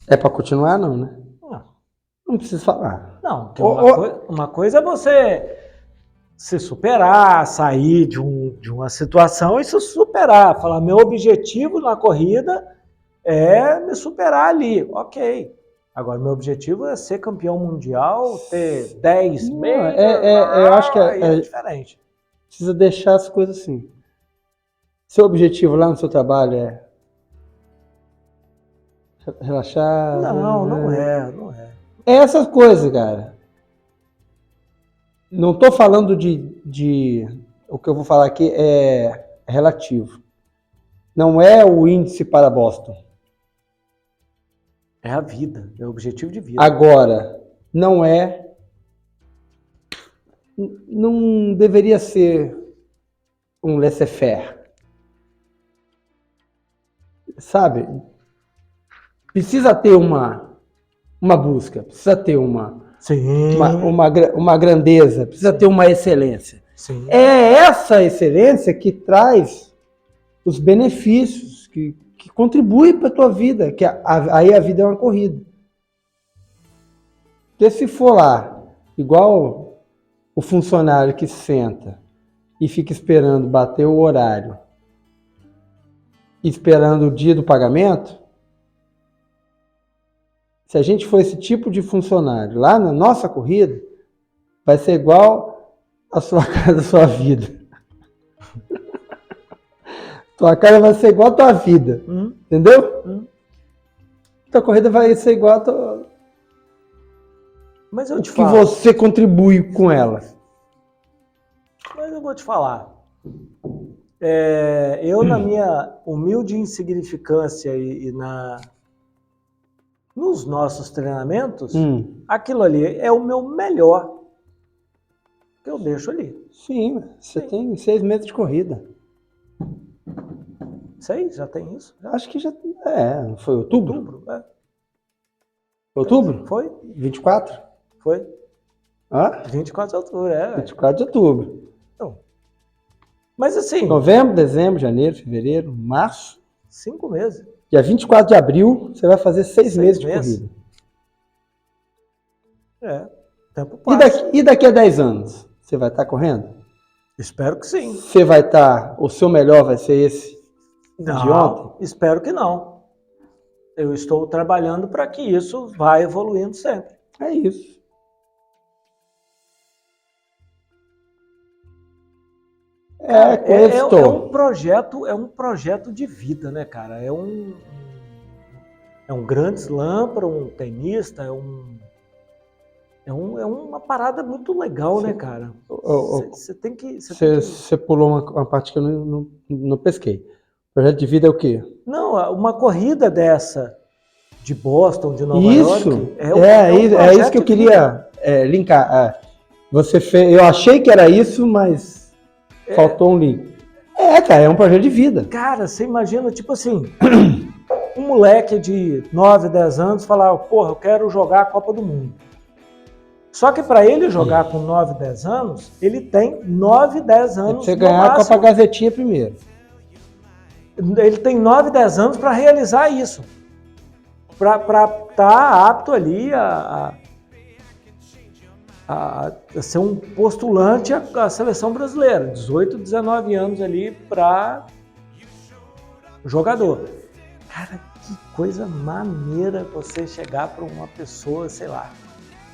É pra continuar, não, né? Não precisa falar. Não, porque uma coisa é você se superar, sair de uma situação e se superar. Falar, meu objetivo na corrida é me superar ali. Ok. Agora, meu objetivo é ser campeão mundial, ter 10 meses. Eu acho que é diferente. Precisa deixar as coisas assim. Seu objetivo lá no seu trabalho é relaxar? Não é. É essas coisas, cara. Não estou falando de... O que eu vou falar aqui é relativo. Não é o índice para Boston. É a vida, é o objetivo de vida. Agora, não deveria ser um laissez-faire. Sabe? Precisa ter uma busca, precisa ter uma grandeza, precisa ter uma excelência. Sim. É essa excelência que traz os benefícios, que contribui para a tua vida, que aí a vida é uma corrida. Porque se for lá, igual o funcionário que senta e fica esperando bater o horário, esperando o dia do pagamento, se a gente for esse tipo de funcionário lá na nossa corrida, vai ser igual a sua casa, a sua vida. Tua casa vai ser igual a tua vida. Entendeu? Tua corrida vai ser igual a tua... Mas eu te que falo. você contribui com ela. Mas eu vou te falar. Eu, na minha humilde insignificância e nos nossos treinamentos, aquilo ali é o meu melhor que eu deixo ali. Sim, você tem 6 meses de corrida. 6? Já tem isso? Já? Acho que já... não foi outubro? Outubro, Outubro? Foi? 24? Foi. Hã? 24 de outubro, 24 de outubro. Então, mas assim... Novembro, dezembro, janeiro, fevereiro, março. 5 meses. Dia 24 de abril, você vai fazer 6 meses de corrida. Tempo passa. E daqui a 10 anos? Você vai estar correndo? Espero que sim. Você vai estar... O seu melhor vai ser esse de ontem? Espero que não. Eu estou trabalhando para que isso vá evoluindo sempre. É isso. É um projeto de vida, né, cara? É um grande slam para um tenista, é uma parada muito legal, né, cara? Você tem que... Você pulou uma parte que eu não pesquei. Projeto de vida é o quê? Não, uma corrida dessa de Boston, de Nova Isso, York... É isso que eu queria linkar. Você fez, eu achei que era isso, mas faltou um link. Cara, é um projeto de vida. Cara, você imagina, tipo assim, um moleque de 9, 10 anos falar, porra, eu quero jogar a Copa do Mundo. Só que para ele jogar com 9, 10 anos, ele tem 9, 10 anos. Você ganhar a Copa Gazetinha primeiro. Ele tem 9, 10 anos para realizar isso. Para estar apto ali a ser um postulante à seleção brasileira. 18, 19 anos ali para jogador. Cara, que coisa maneira você chegar para uma pessoa, sei lá,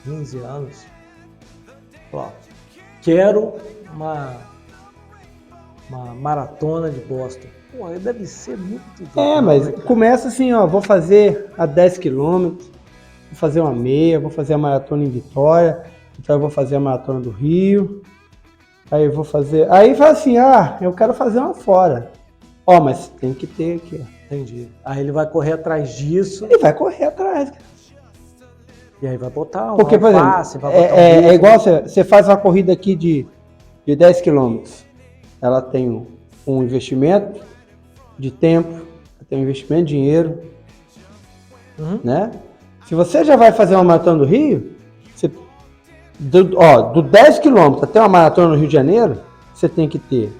15 anos. Ó, quero uma maratona de Boston. Pô, deve ser muito legal, mas né, começa assim, ó, vou fazer a 10 quilômetros, vou fazer uma meia, vou fazer a maratona em Vitória, então eu vou fazer a maratona do Rio, aí eu vou fazer... Aí fala assim, eu quero fazer uma fora. Mas tem que ter aqui, ó. Entendi. Aí ele vai correr atrás disso. Ele vai correr atrás. E aí vai botar porque, por exemplo, é igual você faz uma corrida aqui de 10 quilômetros. Ela tem um investimento de tempo, tem um investimento de dinheiro, né? Se você já vai fazer uma maratona do Rio, do 10 quilômetros até uma maratona no Rio de Janeiro, você tem que ter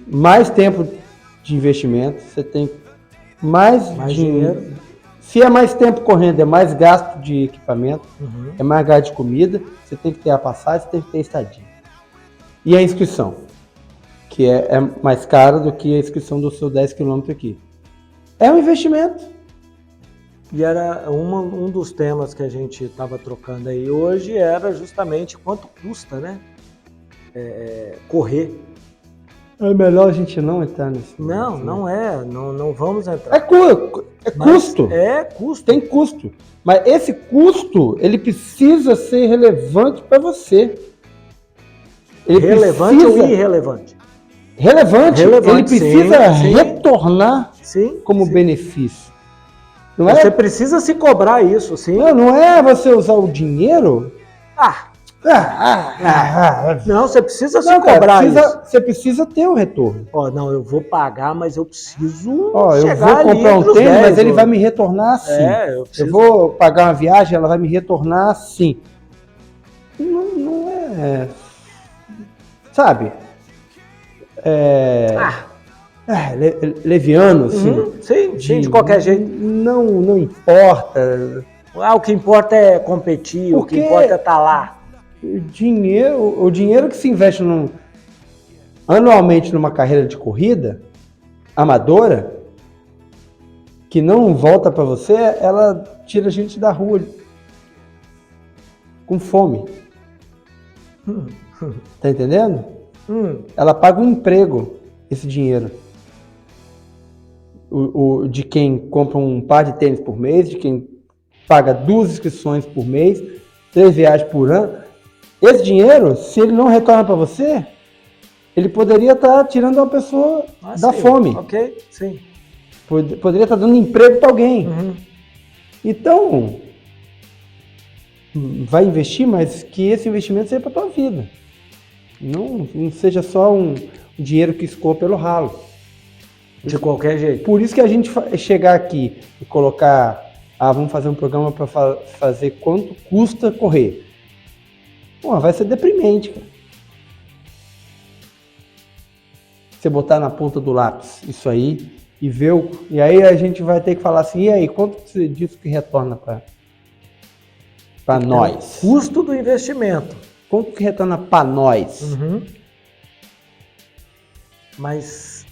mais tempo de investimento, você tem mais dinheiro. Se é mais tempo correndo, é mais gasto de equipamento, é mais gasto de comida, você tem que ter a passagem, você tem que ter a estadia. E a inscrição, que é mais cara do que a inscrição do seu 10 km aqui. É um investimento. E era um dos temas que a gente estava trocando aí hoje, era justamente quanto custa, né? Correr. É melhor a gente não entrar nesse. Não vamos entrar. É custo. É custo. Tem custo. Mas esse custo, ele precisa ser relevante para você. Relevante ou irrelevante? Relevante. Ele precisa retornar como benefício. Você precisa se cobrar isso, sim. Não é você usar o dinheiro. Não, você precisa se cobrar isso. Você precisa ter um retorno. Não, eu vou pagar, mas eu preciso eu vou comprar um tênis, mas ele vai me retornar assim. Eu vou pagar uma viagem, ela vai me retornar assim. Não é... Sabe? Leviano, assim. Sim, de qualquer jeito. Não importa. O que importa é competir, o que importa é estar lá. O dinheiro que se investe anualmente numa carreira de corrida amadora, que não volta para você, ela tira a gente da rua com fome. Tá entendendo? Ela paga um emprego, esse dinheiro. De quem compra um par de tênis por mês, de quem paga 2 inscrições por mês, 3 viagens por ano. Esse dinheiro, se ele não retorna para você, ele poderia estar tirando uma pessoa da fome. Ok, sim. Poderia estar dando emprego para alguém. Então, vai investir, mas que esse investimento seja para a tua vida. Não seja só um dinheiro que escoa pelo ralo. De qualquer jeito. Por isso que a gente chegar aqui e colocar, vamos fazer um programa para fazer quanto custa correr. Pô, vai ser deprimente, cara. Você botar na ponta do lápis isso aí e ver e aí a gente vai ter que falar assim, e aí, quanto disso que retorna para nós? O custo do investimento. Quanto que retorna para nós? Mas,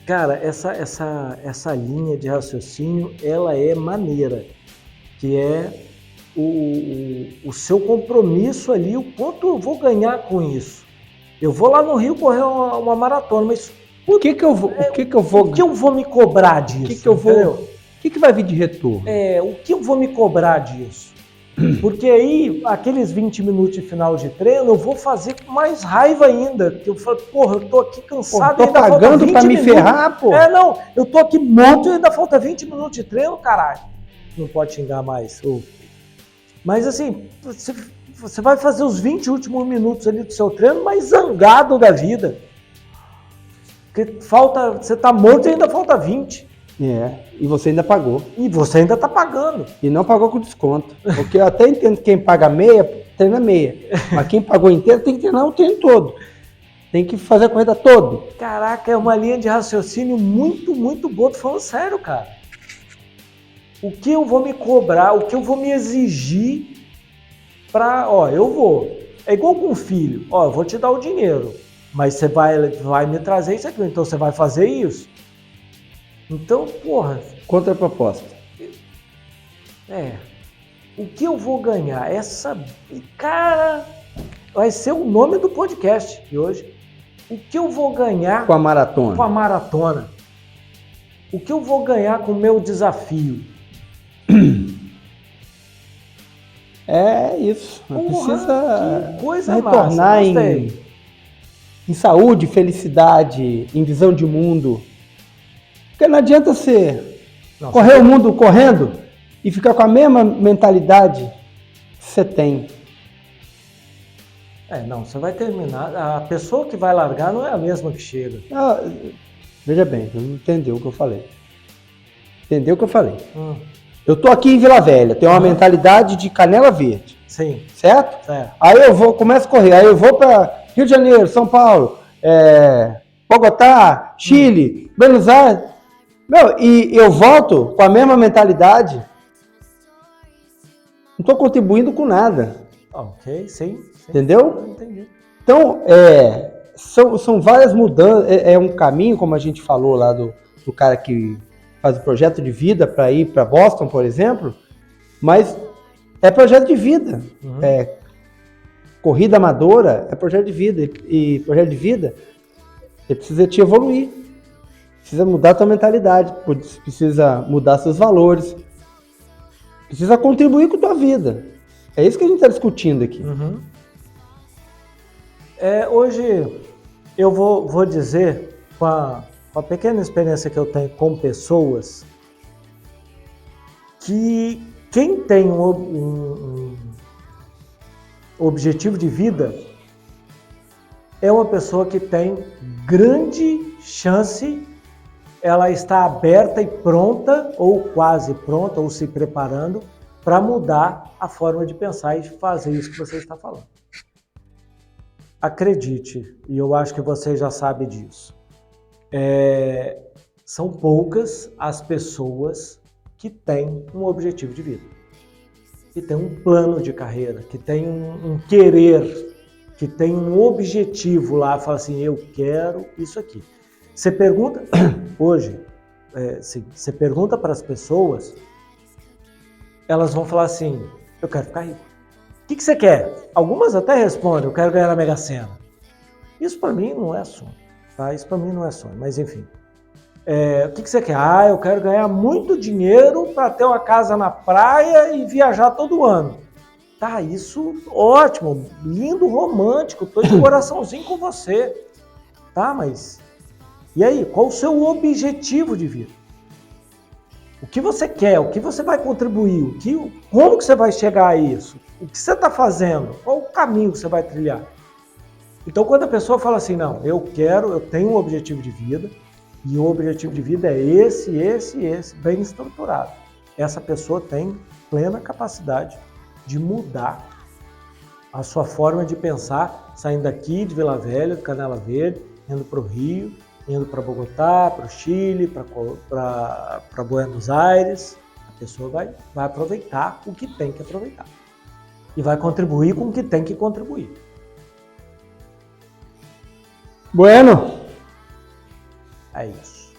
cara, essa linha de raciocínio, ela é maneira, que é o seu compromisso ali, o quanto eu vou ganhar com isso. Eu vou lá no Rio correr uma maratona, mas o que eu vou me cobrar disso? O que vai vir de retorno? O que eu vou me cobrar disso? Porque aí, aqueles 20 minutos de final de treino, eu vou fazer com mais raiva ainda. Porque eu falo, porra, eu tô aqui cansado. Tô pagando pra me ferrar, pô. Não, eu tô aqui morto e ainda falta 20 minutos de treino, caralho. Não pode xingar mais. Mas assim, você vai fazer os 20 últimos minutos ali do seu treino mais zangado da vida. Porque você tá morto e ainda falta 20. E você ainda pagou. E você ainda tá pagando. E não pagou com desconto. Porque eu até entendo que quem paga meia, treina meia. Mas quem pagou inteiro tem que treinar o treino todo. Tem que fazer a corrida toda. Caraca, é uma linha de raciocínio muito, muito boa. Tô falando sério, cara. O que eu vou me cobrar, o que eu vou me exigir pra... eu vou... É igual com um filho. Eu vou te dar o dinheiro, mas você vai me trazer isso aqui. Então você vai fazer isso. Então, porra... Contraproposta. O que eu vou ganhar? Cara, vai ser o nome do podcast de hoje. O que eu vou ganhar... Com a maratona. Com a maratona. O que eu vou ganhar com o meu desafio? É isso. Precisa que coisa retornar massa, em saúde, felicidade, em visão de mundo. Porque não adianta você correr o mundo correndo e ficar com a mesma mentalidade que você tem. Você vai terminar. A pessoa que vai largar não é a mesma que chega. Veja bem, você não entendeu o que eu falei. Entendeu o que eu falei? Eu tô aqui em Vila Velha, tenho uma mentalidade de Canela Verde. Sim. Certo? Aí eu começo a correr, aí eu vou para Rio de Janeiro, São Paulo, Bogotá, Chile, Buenos Aires. E eu volto com a mesma mentalidade. Não estou contribuindo com nada. Ok, sim. Entendeu? Entendi. Então, são várias mudanças. É um caminho, como a gente falou lá do cara que faz o projeto de vida para ir para Boston, por exemplo. Mas é projeto de vida. Corrida amadora é projeto de vida. E projeto de vida, você precisa te evoluir. Precisa mudar a tua mentalidade, precisa mudar seus valores, precisa contribuir com a tua vida. É isso que a gente está discutindo aqui. Hoje eu vou dizer, com a pequena experiência que eu tenho com pessoas, que quem tem um objetivo de vida é uma pessoa que tem grande chance. Ela está aberta e pronta, ou quase pronta, ou se preparando para mudar a forma de pensar e fazer isso que você está falando. Acredite, e eu acho que você já sabe disso, são poucas as pessoas que têm um objetivo de vida, que têm um plano de carreira, que têm um querer que tem um objetivo lá, fala assim, eu quero isso aqui. Você pergunta, hoje, você pergunta para as pessoas, elas vão falar assim, eu quero ficar rico. O que você quer? Algumas até respondem, eu quero ganhar na Mega Sena. Isso para mim não é sonho, tá? Isso para mim não é sonho, mas enfim. O que você quer? Ah, eu quero ganhar muito dinheiro para ter uma casa na praia e viajar todo ano. Tá, isso ótimo, lindo, romântico, tô de coraçãozinho com você. Tá, mas e aí, qual o seu objetivo de vida? O que você quer? O que você vai contribuir? Como que você vai chegar a isso? O que você está fazendo? Qual o caminho que você vai trilhar? Então, quando a pessoa fala assim, não, eu tenho um objetivo de vida, e o objetivo de vida é esse, bem estruturado. Essa pessoa tem plena capacidade de mudar a sua forma de pensar, saindo daqui de Vila Velha, do Canela Verde, indo para o Rio, indo para Bogotá, para o Chile, para Buenos Aires. A pessoa vai aproveitar o que tem que aproveitar. E vai contribuir com o que tem que contribuir. Bueno. É isso.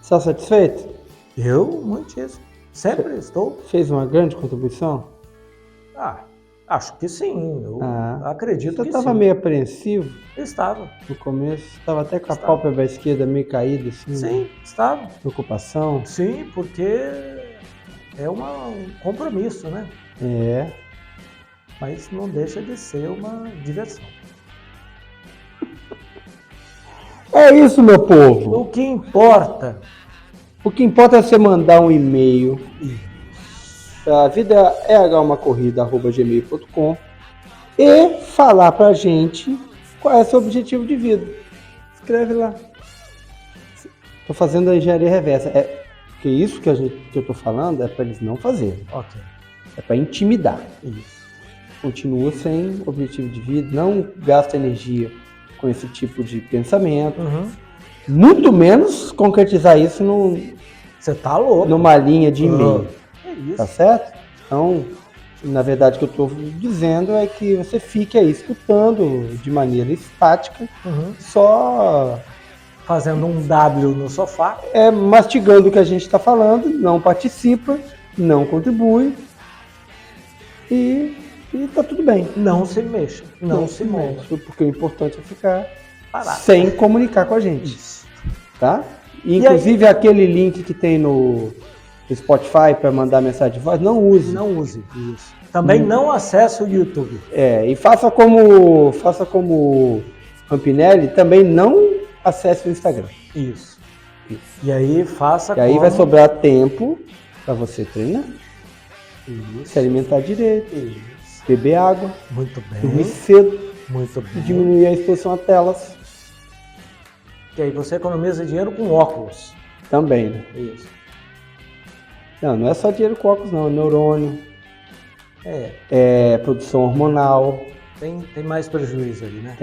Está satisfeito? Eu, muitíssimo. Sempre estou. Fez uma grande contribuição? Acho que sim. Eu acredito que sim. Você estava meio apreensivo? Estava. No começo? Estava até com a pálpebra esquerda meio caída, assim? Sim, estava. Preocupação? Sim, porque é um compromisso, né? É. Mas não deixa de ser uma diversão. É isso, meu povo. O que importa é você mandar um e-mail para vidaehumacorrida@gmail.com e falar pra gente qual é o seu objetivo de vida. Escreve lá. Tô fazendo a engenharia reversa. Porque isso que eu tô falando é para eles não fazerem. Ok. É para intimidar. Isso. Continua sem objetivo de vida, não gasta energia com esse tipo de pensamento. Uhum. Muito menos concretizar isso Você tá louco. Numa linha de e-mail. É isso. Tá certo? Então, na verdade, o que eu estou dizendo é que você fique aí escutando de maneira estática, só fazendo um W no sofá. Mastigando o que a gente está falando, não participa, não contribui e tá tudo bem. Não se mexa, não se mova. Porque o importante é ficar parado, sem comunicar com a gente. Isso. Tá? E, inclusive aquele link que tem no Spotify para mandar mensagem de voz, não use. Não use. Isso. Também não acesse o YouTube. E faça como Rampinelli, também não acesse o Instagram. Isso. E aí faça aí vai sobrar tempo para você treinar. Isso. Se alimentar direito. Isso. Beber água. Muito bem. Dormir cedo. Muito bem. E diminuir a exposição a telas. Que aí você economiza dinheiro com óculos. Também, né? Isso. Não é só dinheiro com óculos, não. É neurônio. Produção hormonal. Tem mais prejuízo ali, né?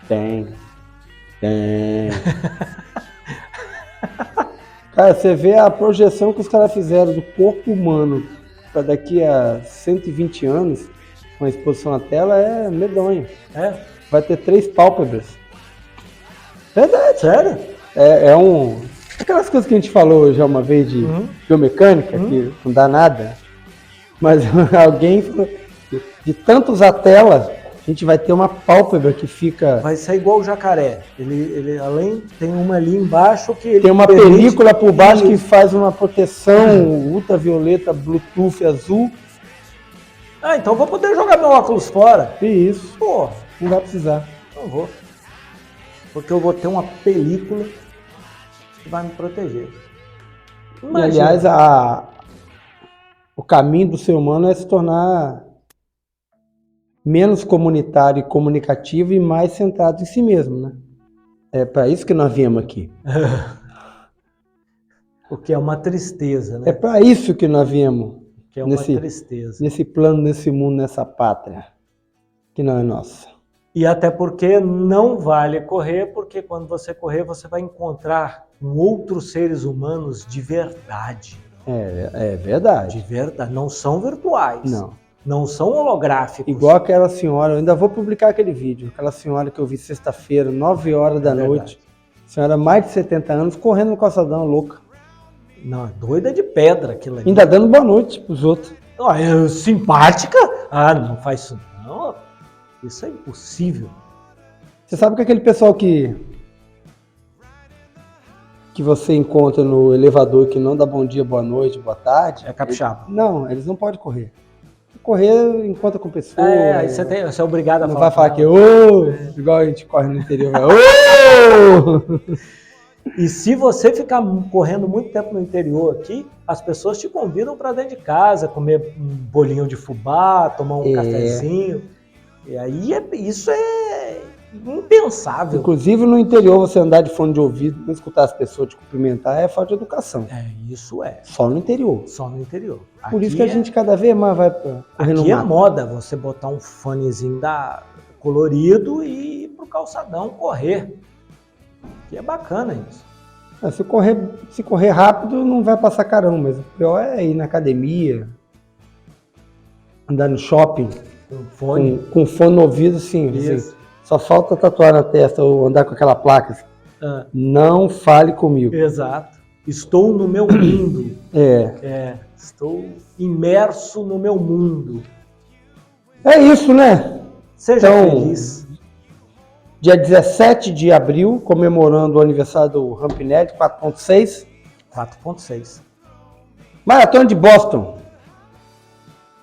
Tem. Cara, você vê a projeção que os caras fizeram do corpo humano para daqui a 120 anos, com a exposição à tela, é medonho. Vai ter 3 pálpebras. Verdade. Sério? Aquelas coisas que a gente falou já uma vez de biomecânica, que não dá nada. Mas alguém falou, de tanto usar tela, a gente vai ter uma pálpebra que fica... Vai ser igual o jacaré. Ele além, tem uma ali embaixo que ele tem uma película por baixo que faz uma proteção ultravioleta, Bluetooth azul. Então eu vou poder jogar meu óculos fora. Isso. Pô, não vai precisar. Não vou. Porque eu vou ter uma película que vai me proteger. Imagina. E, aliás, o caminho do ser humano é se tornar menos comunitário e comunicativo e mais centrado em si mesmo, né? É para isso que nós viemos aqui. O que é uma tristeza, né? É para isso que nós viemos. Que é uma tristeza. Nesse plano, nesse mundo, nessa pátria, que não é nossa. E até porque não vale correr, porque quando você correr, você vai encontrar com outros seres humanos de verdade. É verdade. De verdade. Não são virtuais. Não. Não são holográficos. Igual aquela senhora, eu ainda vou publicar aquele vídeo, aquela senhora que eu vi sexta-feira, 9 horas da noite, senhora mais de 70 anos, correndo no calçadão, louca. Não, é doida de pedra aquilo ali. Ainda dando boa noite pros outros. É simpática? Ah, não faz isso não. Isso é impossível. Você sabe que aquele pessoal que você encontra no elevador que não dá bom dia, boa noite, boa tarde... É capixaba. Não, eles não podem correr. Correr encontra com pessoas. Aí você é obrigado a não falar. Não vai falar que, igual a gente corre no interior, vai, E se você ficar correndo muito tempo no interior aqui, as pessoas te convidam para dentro de casa, comer um bolinho de fubá, tomar um cafezinho. E aí isso é impensável. Inclusive no interior, você andar de fone de ouvido, não escutar as pessoas te cumprimentar, é falta de educação. Isso é. Só no interior. Só no interior. Por isso que a gente cada vez mais vai correr no mato. Aqui é moda você botar um fonezinho colorido e ir pro calçadão correr. Que é bacana isso. Se correr rápido, não vai passar carão, mas o pior é ir na academia, andar no shopping, com fone no ouvido, sim. Só falta tatuar na testa ou andar com aquela placa. Assim. Não fale comigo. Exato. Estou no meu mundo. Estou imerso no meu mundo. É isso, né? Seja feliz. Dia 17 de abril, comemorando o aniversário do Rampinelli, 4.6. 4.6. Maratona de Boston.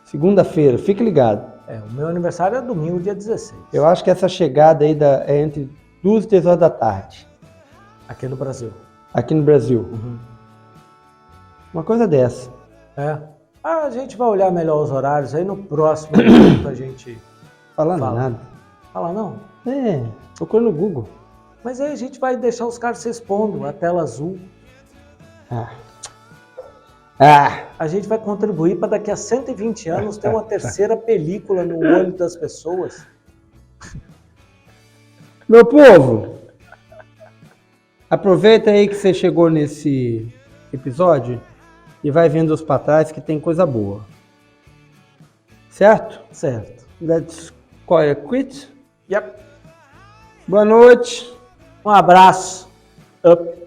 Segunda-feira, fique ligado. O meu aniversário é domingo, dia 16. Eu acho que essa chegada aí é entre 2 e 3 horas da tarde. Aqui no Brasil. Aqui no Brasil. Uma coisa dessa. A gente vai olhar melhor os horários aí no próximo pra gente... Falar nada. Fala não? Procura no Google. Mas aí a gente vai deixar os caras se expondo, a tela azul. A gente vai contribuir para daqui a 120 anos ter uma terceira película no olho das pessoas. Meu povo, aproveita aí que você chegou nesse episódio e vai vendo os para trás que tem coisa boa. Certo? Certo. Let's call it quit. Yep. Boa noite. Um abraço. Up.